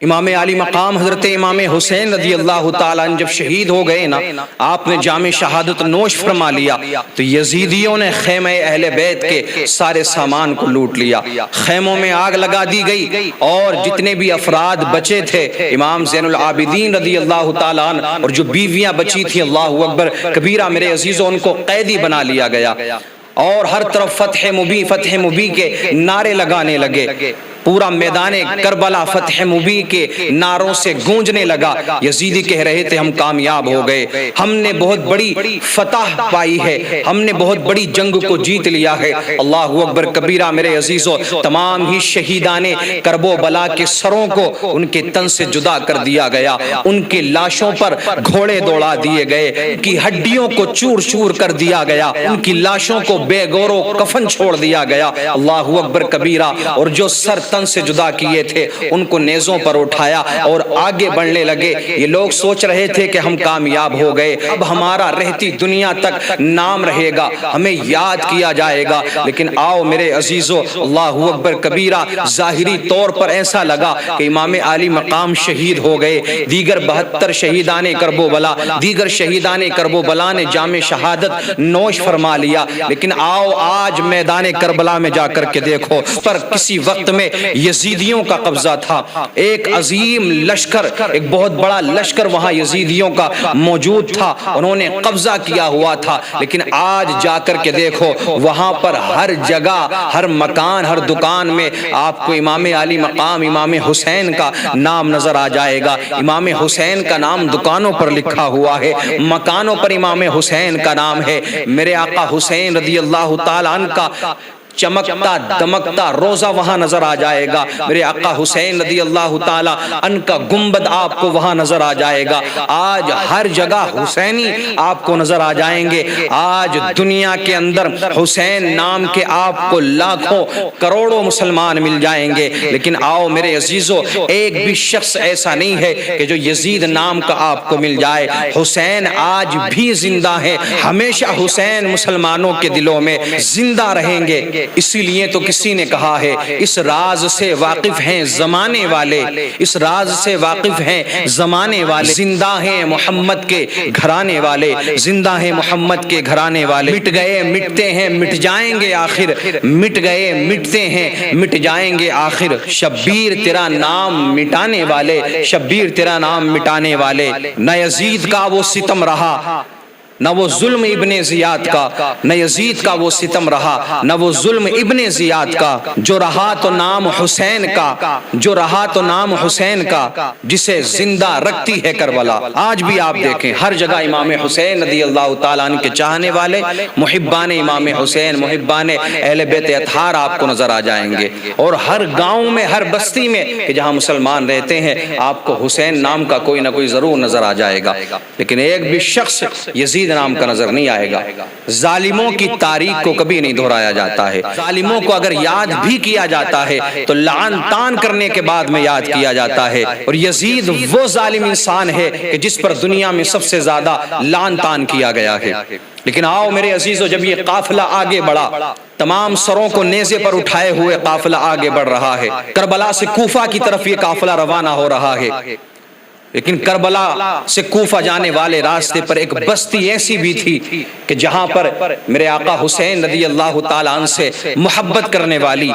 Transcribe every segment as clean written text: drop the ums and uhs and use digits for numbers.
امام علی مقام حضرت امام حسین رضی اللہ تعالیٰ عنہ جب شہید ہو گئے نا، آپ نے جام شہادت نوش فرما لیا تو یزیدیوں نے خیمہ اہل بیت کے سارے سامان کو لوٹ لیا، خیموں میں آگ لگا دی گئی، اور جتنے بھی افراد بچے تھے امام زین العابدین رضی اللہ تعالیٰ عنہ اور جو بیویاں بچی تھیں، اللہ اکبر کبیرہ میرے عزیزوں، ان کو قیدی بنا لیا گیا، اور ہر طرف فتح مبی فتح مبی کے نعرے لگانے لگے، پورا میدان کربلا فتح مبی کے نعروں سے گونجنے لگا۔ یزیدی کہہ رہے تھے ہم کامیاب ہو گئے، ہم نے بہت بڑی فتح پائی ہے، ہم نے بہت بڑی جنگ کو جیت لیا ہے۔ اللہ اکبر کبیرہ میرے عزیزو، تمام ہی شہیدان کرب و بلا کے سروں کو ان کے تن سے جدا کر دیا گیا، ان کی لاشوں پر گھوڑے دوڑا دیے گئے، ان کی ہڈیوں کو چور چور کر دیا گیا، ان کی لاشوں کو بے گور و کفن چھوڑ دیا گیا۔ اللہ اکبر کبیرہ، اور جو سر تن سے جدا کیے تھے ان کو نیزوں پر اٹھایا اور آگے بڑھنے لگے۔ یہ لوگ سوچ رہے تھے کہ ہم کامیاب ہو گئے، اب ہمارا رہتی دنیا تک نام رہے گا، ہمیں یاد کیا جائے گا، لیکن آؤ میرے عزیزو، اللہ اکبر کبیرہ، ظاہری طور پر ایسا لگا کہ امام علی مقام شہید ہو گئے، دیگر 72 شہیدان کرب و بلا، دیگر شہیدان کرب و بلا نے جام شہادت نوش فرما لیا، لیکن آؤ آج میدان کربلا میں جا کر کے دیکھو، پر کسی وقت میں یزیدیوں کا قبضہ تھا، ایک عظیم لشکر، ایک بہت بڑا لشکر وہاں یزیدیوں کا موجود تھا، انہوں نے قبضہ کیا ہوا تھا، لیکن آج جا کر کے دیکھو وہاں پر ہر جگہ، ہر مکان، ہر دکان میں آپ کو امام علی مقام امام حسین کا نام نظر آ جائے گا۔ امام حسین کا نام دکانوں پر لکھا ہوا ہے، مکانوں پر امام حسین کا نام ہے۔ میرے آقا حسین رضی اللہ تعالیٰ عنہ کا چمکتا دمکتا روزہ وہاں نظر آ جائے گا، میرے آقا حسین رضی اللہ تعالیٰ عنہ کا گنبد آپ کو وہاں نظر آ جائے گا۔ آج ہر جگہ حسینی آپ کو نظر آ جائیں گے۔ آج دنیا کے اندر حسین نام کے آپ کو لاکھوں کروڑوں مسلمان مل جائیں گے، لیکن آؤ میرے عزیزو، ایک بھی شخص ایسا نہیں ہے کہ جو یزید نام کا آپ کو مل جائے۔ حسین آج بھی زندہ ہے، ہمیشہ حسین مسلمانوں کے دلوں میں زندہ رہیں گے۔ اسی لیے تو کسی نے کہا ہے اس راز سے واقف ہیں زمانے والے، اس راز سے واقف ہیں زمانے والے، زندہ ہیں محمد کے گھرانے والے، زندہ ہیں محمد کے گھرانے والے، مٹ گئے مٹتے ہیں مٹ جائیں گے آخر، مٹ گئے مٹتے ہیں مٹ جائیں گے آخر، شبیر تیرا نام مٹانے والے، شبیر تیرا نام مٹانے والے۔ نہ یزید کا وہ ستم رہا، نہ وہ ظلم ابن زیاد کا، نہ یزید کا وہ ستم رہا، نہ وہ ظلم ابن زیاد کا، جو رہا تو نام حسین کا، جو رہا تو نام حسین کا، جسے زندہ رکھتی ہے کربلا۔ آج بھی آپ دیکھیں ہر جگہ امام حسین رضی اللہ تعالیٰ عنہ کے چاہنے والے، محبان امام حسین، محبان اہل بیت اطہار آپ کو نظر آ جائیں گے، اور ہر گاؤں میں، ہر بستی میں کہ جہاں مسلمان رہتے ہیں آپ کو حسین نام کا کوئی نہ کوئی ضرور نظر آ جائے گا، لیکن ایک بھی شخص یزید نام کا نظر نہیں آئے گا۔ ظالموں کی تاریخ کو کبھی نہیں دہرایا جاتا ہے، ظالموں کو اگر یاد بھی کیا جاتا ہے تو لعن طعن کرنے کے بعد میں یاد کیا جاتا ہے، اور یزید وہ ظالم انسان ہے کہ جس پر دنیا میں سب سے زیادہ لعن طعن کیا گیا ہے۔ لیکن آؤ میرے عزیزو، جب یہ قافلہ آگے بڑھا، تمام سروں کو نیزے پر اٹھائے ہوئے قافلہ آگے بڑھ رہا ہے، کربلا سے کوفہ کی طرف یہ قافلہ روانہ ہو رہا ہے، لیکن کربلا سے کوفہ جانے والے راستے پر ایک بستی ایسی بھی تھی کہ جہاں پر میرے آقا حسین رضی اللہ تعالیٰ عنہ سے محبت کرنے والی،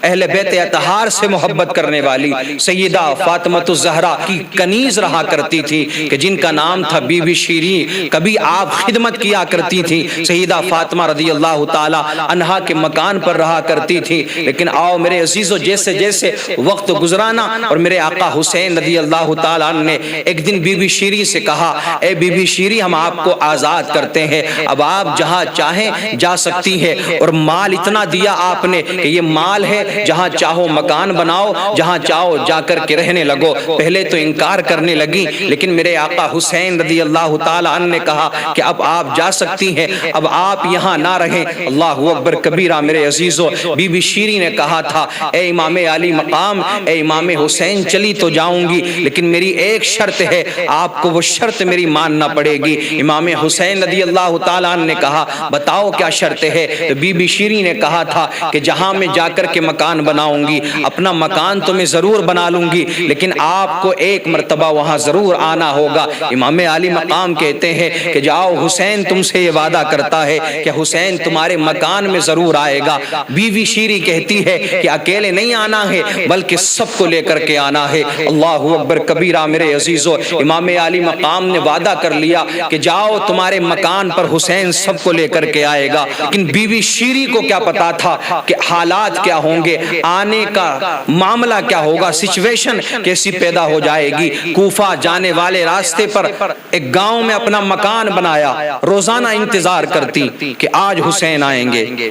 اہل بیت اطہار سے محبت کرنے والی سیدہ فاطمہ الزہرا کی کنیز رہا کرتی تھی کہ جن کا نام تھا بی بی شیریں، کبھی آپ خدمت کیا کرتی تھی، سیدہ فاطمہ رضی اللہ تعالیٰ عنہا کے مکان پر رہا کرتی تھی۔ لیکن آؤ میرے عزیزو، جیسے جیسے وقت گزرانا اور میرے آقا حسین رضی اللہ تعالیٰ عنہ نے ایک دن بی بی شیریں سے کہا، اے بی بی شیریں ہم آپ کو آزاد کرتے ہیں، اب آپ جہاں چاہیں جا سکتی ہیں، اور مال اتنا دیا آپ نے کہ یہ مال ہے، جہاں چاہو مکان بناؤ، جہاں چاہو جا کر کے رہنے لگو۔ پہلے تو انکار کرنے لگی، لیکن میرے آقا حسین رضی اللہ تعالیٰ عنہ نے کہا کہ اب آپ جا سکتی ہیں، اب آپ یہاں نہ رہیں۔ اللہ اکبر کبیرہ میرے عزیزو، بی بی شیریں نے کہا تھا، اے امام علی مقام، اے امام حسین، چلی تو جاؤں گی لیکن میری ایک شرط ہے، آپ کو وہ شرط میری ماننا پڑے گی۔ امام حسین رضی اللہ تعالیٰ عنہ نے کہا بتاؤ کیا شرط ہے؟ تو بی بی شیریں نے کہا تھا کہ جہاں میں جا کر کے مکان بناؤں گی، اپنا مکان تو میں ضرور بنا لوں گی، لیکن آپ کو ایک مرتبہ وہاں ضرور آنا ہوگا۔ امام عالی مقام کہتے ہیں کہ جاؤ، حسین تم سے یہ وعدہ کرتا ہے کہ حسین تمہارے مکان میں ضرور آئے گا۔ بیوی شیریں کہتی ہے کہ اکیلے نہیں آنا ہے بلکہ سب کو لے کر کے آنا ہے۔ اللہ اکبر کبیرہ میرے عزیزو، امام عالی مقام نے وعدہ کر لیا کہ جاؤ تمہارے مکان پر حسین سب کو لے کر کے آئے گا، لیکن بیوی شیریں کو کیا پتا تھا کہ حالات کیا ہوں گے، آنے کا معاملہ کیا ہوگا، سچویشن کیسی پیدا ہو جائے گی۔ کوفہ جانے والے راستے پر ایک گاؤں میں اپنا مکان بنایا، روزانہ انتظار کرتی کہ آج حسین آئیں گے،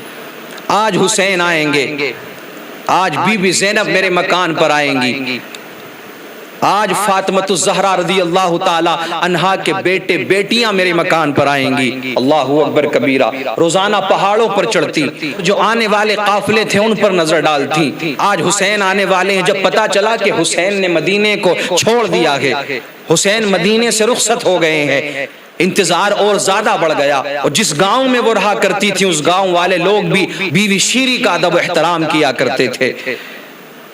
آج حسین آئیں گے، آج بی بی زینب میرے مکان پر آئیں گی، آج فاطمۃ الزہرا رضی اللہ تعالی عنہا کے بیٹے بیٹیاں میرے مکان پر آئیں گی۔ اللہ اکبر کبیرہ، روزانہ پہاڑوں پر چڑھتی، جو آنے والے قافلے تھے ان پر نظر ڈالتی، آج حسین آنے والے ہیں۔ جب پتا چلا کہ حسین نے مدینے کو چھوڑ دیا ہے، حسین مدینے سے رخصت ہو گئے ہیں، انتظار اور زیادہ بڑھ گیا، اور جس گاؤں میں وہ رہا کرتی تھی اس گاؤں والے لوگ بھی بیوی شیریں کا ادب و احترام کیا کرتے تھے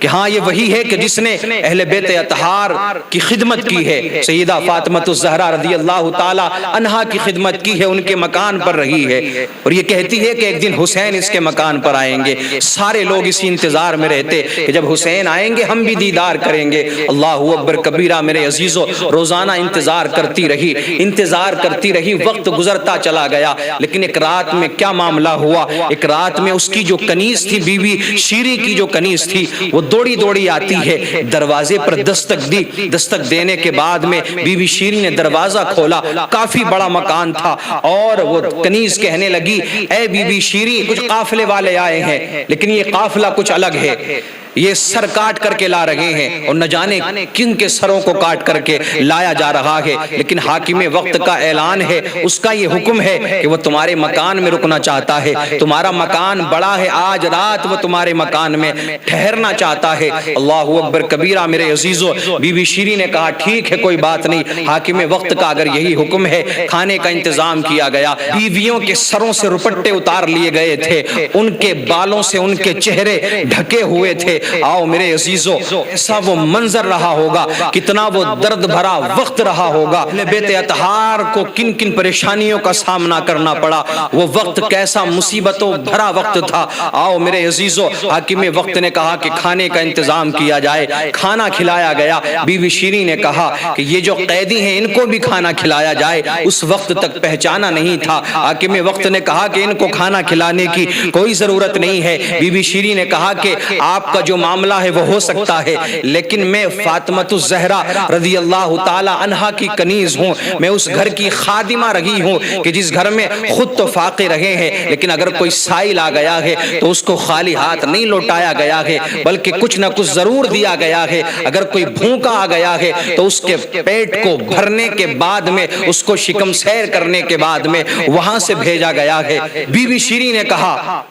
کہ ہاں یہ وہی ہے کہ جس نے اہل بیت اطہار کی خدمت کی ہے، سیدہ فاطمۃ الزہرا رضی اللہ تعالی عنہا کی خدمت کی ہے، ان کے مکان پر رہی ہے، اور یہ کہتی ہے کہ ایک دن حسین اس کے مکان پر آئیں گے۔ سارے لوگ اسی انتظار میں رہتے کہ جب حسین آئیں گے ہم بھی دیدار کریں گے۔ اللہ اکبر کبیرہ میرے عزیزو، روزانہ انتظار کرتی رہی، انتظار کرتی رہی، وقت گزرتا چلا گیا، لیکن ایک رات میں کیا معاملہ ہوا، ایک رات میں اس کی جو کنیز تھی، بیوی شیریں کی جو کنیز تھی، وہ دوڑی دوڑی آتی ہے، دروازے پر دستک دی، دستک دینے کے بعد میں بی بی شیریں نے دروازہ کھولا، کافی بڑا مکان تھا، اور وہ کنیز کہنے لگی اے بی بی شیریں، کچھ قافلے والے آئے ہیں لیکن یہ قافلہ کچھ الگ ہے، یہ سر کاٹ کر کے لا رہے ہیں، اور نہ جانے کن کے سروں کو کاٹ کر کے لایا جا رہا ہے، لیکن حاکم وقت کا اعلان ہے، اس کا یہ حکم ہے کہ وہ تمہارے مکان میں رکنا چاہتا ہے، تمہارا مکان بڑا ہے، آج رات وہ تمہارے مکان میں ٹھہرنا چاہتا ہے۔ اللہ اکبر کبیرہ میرے عزیزو، بی بی شیریں نے کہا ٹھیک ہے کوئی بات نہیں، حاکم وقت کا اگر یہی حکم ہے۔ کھانے کا انتظام کیا گیا، بیویوں کے سروں سے رپٹے اتار لیے گئے تھے، ان کے بالوں سے ان کے چہرے ڈھکے ہوئے تھے۔ آؤ میرے عزیزو، ایسا وہ منظر رہا ہوگا، کتنا وہ درد بھرا وقت رہا ہوگا، اہل بیت اطہار کو کن کن پریشانیوں کا سامنا کرنا پڑا، وہ وقت کیسا مصیبتوں بھرا وقت تھا۔ آؤ میرے عزیزو، حاکم وقت نے کہا کہ کھانے کا انتظام کیا جائے، کھانا کھلایا گیا۔ بی بی شیریں نے کہا کہ یہ جو قیدی ہیں ان کو بھی کھانا کھلایا جائے، اس وقت تک پہچانا نہیں تھا۔ حاکم وقت نے کہا کہ ان کو کھانا کھلانے کی کوئی ضرورت نہیں ہے۔ بی بی شیریں نے کہا کہ آپ کا جو معاملہ ہے وہ ہو سکتا ہے، لیکن میں فاطمۃ الزہرا رضی اللہ تعالی عنہا کی کنیز ہوں، میں اس گھر کی خادمہ رہی ہوں کہ جس گھر میں خود تو فاقے رہے ہیں، لیکن اگر کوئی سائل آ گیا ہے تو اس کو خالی ہاتھ نہیں لوٹایا گیا ہے، بلکہ کچھ نہ کچھ ضرور دیا گیا ہے۔ اگر کوئی بھوکا آ گیا ہے تو اس کے پیٹ کو بھرنے کے بعد میں، اس کو شکم سیر کرنے کے بعد میں وہاں سے بھیجا گیا ہے۔ بی بی شیریں نے کہا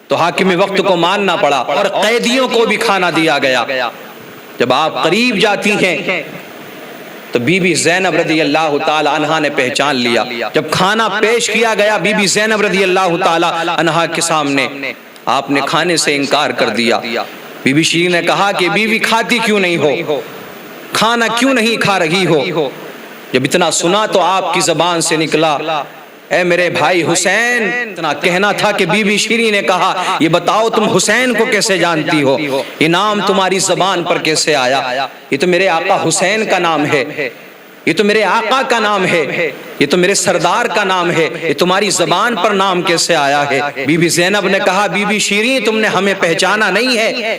تو حاکم وقت کو ماننا پڑا، اور قیدیوں کو بھی کھانا دیا گیا۔ جب آپ قریب جاتی ہیں تو بی بی زینب رضی اللہ تعالی عنہا نے پہچان لیا۔ جب کھانا پیش کیا گیا بی بی زینب رضی اللہ تعالی عنہا کے سامنے، آپ نے کھانے سے انکار کر دیا۔ بی بی شیریں نے کہا کہ بیوی کھاتی کیوں نہیں ہو، کھانا کیوں نہیں کھا رہی ہو؟ جب اتنا سنا تو آپ کی زبان سے نکلا اے میرے بھائی حسین، اتنا کہنا تھا کہ بی بی شیریں نے کہا یہ بتاؤ تم حسین کو کیسے جانتی ہو، یہ نام تمہاری زبان پر کیسے آیا؟ یہ تو میرے آقا حسین کا نام ہے، یہ تو میرے آقا کا نام ہے، یہ تو میرے سردار کا نام ہے، یہ تمہاری زبان پر نام کیسے آیا ہے؟ بی بی زینب نے کہا بی بی شیریں تم نے ہمیں پہچانا نہیں ہے،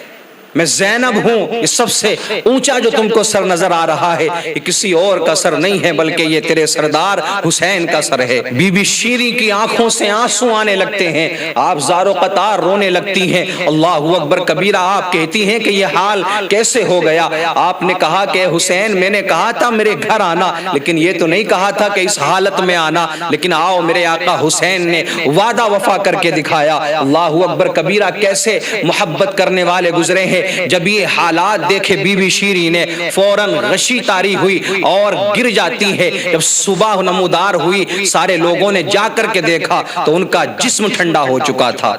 میں زینب ہوں، یہ سب سے اونچا جو تم کو سر نظر آ رہا ہے یہ کسی اور کا سر نہیں ہے بلکہ یہ تیرے سردار حسین کا سر ہے۔ بی بی شیریں کی آنکھوں سے آنسو آنے لگتے ہیں، آپ زار و قطار رونے لگتی ہیں۔ اللہ اکبر کبیرہ، آپ کہتی ہیں کہ یہ حال کیسے ہو گیا؟ آپ نے کہا کہ حسین میں نے کہا تھا میرے گھر آنا، لیکن یہ تو نہیں کہا تھا کہ اس حالت میں آنا، لیکن آؤ میرے آقا حسین نے وعدہ وفا کر کے دکھایا۔ اللہ اکبر کبیرہ، کیسے محبت کرنے والے گزرے ہیں، ہیں۔ جب یہ حالات دیکھے بی بی شیریں نے فوراً غشی طاری ہوئی اور گر جاتی ہے۔ جب صبح نمودار ہوئی سارے لوگوں نے جا کر کے دیکھا تو ان کا جسم ٹھنڈا ہو چکا تھا،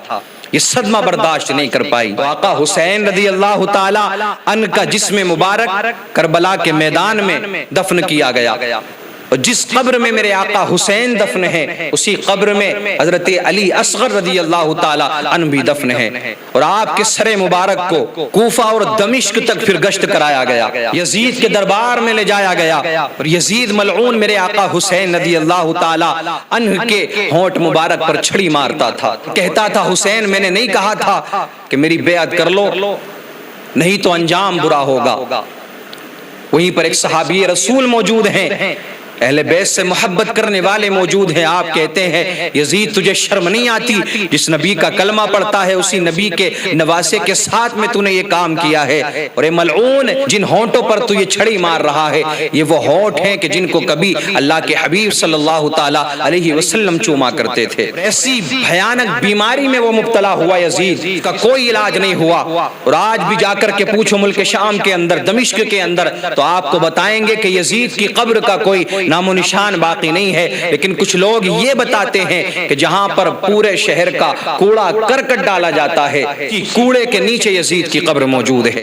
یہ صدمہ برداشت نہیں کر پائی۔ تو آقا حسین رضی اللہ تعالی عنہ کا جسم مبارک کربلا کے میدان میں دفن کیا گیا، اور جس قبر میں میرے آقا حسین دفن ہے اسی قبر میں حضرت علی اصغر رضی اللہ تعالی عنہ بھی دفن ہے، اور آپ کے سر مبارک کو کوفہ اور دمشق تک پھر گشت کرایا گیا، یزید کے دربار میں لے جایا گیا، اور یزید ملعون میرے آقا حسین رضی اللہ تعالی عنہ کے ہونٹ مبارک پر چھڑی مارتا تھا، کہتا تھا حسین میں نے نہیں کہا تھا کہ میری بیعت کر لو، نہیں تو انجام برا ہوگا۔ وہیں پر ایک صحابی رسول موجود ہیں، اہل بیت سے محبت کرنے والے موجود ہیں، آپ کہتے ہیں یزید تجھے شرم نہیں آتی؟ جس نبی کا کلمہ پڑھتا ہے اسی نبی کے نواسے کے ساتھ میں تو نے یہ کام کیا ہے، اور اے ملعون جن ہونٹوں پر تو یہ چھڑی مار رہا ہے یہ وہ ہونٹ ہیں کہ جن کو کبھی اللہ کے حبیب صلی اللہ تعالی علیہ وسلم چوما کرتے تھے۔ ایسی بھیانک بیماری میں وہ مبتلا ہوا یزید کا کوئی علاج نہیں ہوا، اور آج بھی جا کر کے پوچھو ملک شام کے اندر دمشق کے اندر تو آپ کو بتائیں گے کہ یزید کی قبر کا کوئی نام و نشان باقی نہیں ہے، لیکن کچھ لوگ یہ بتاتے ہیں کہ جہاں پر پورے شہر کا کوڑا کرکٹ ڈالا جاتا ہے کہ کوڑے کے نیچے یزید کی قبر موجود ہے۔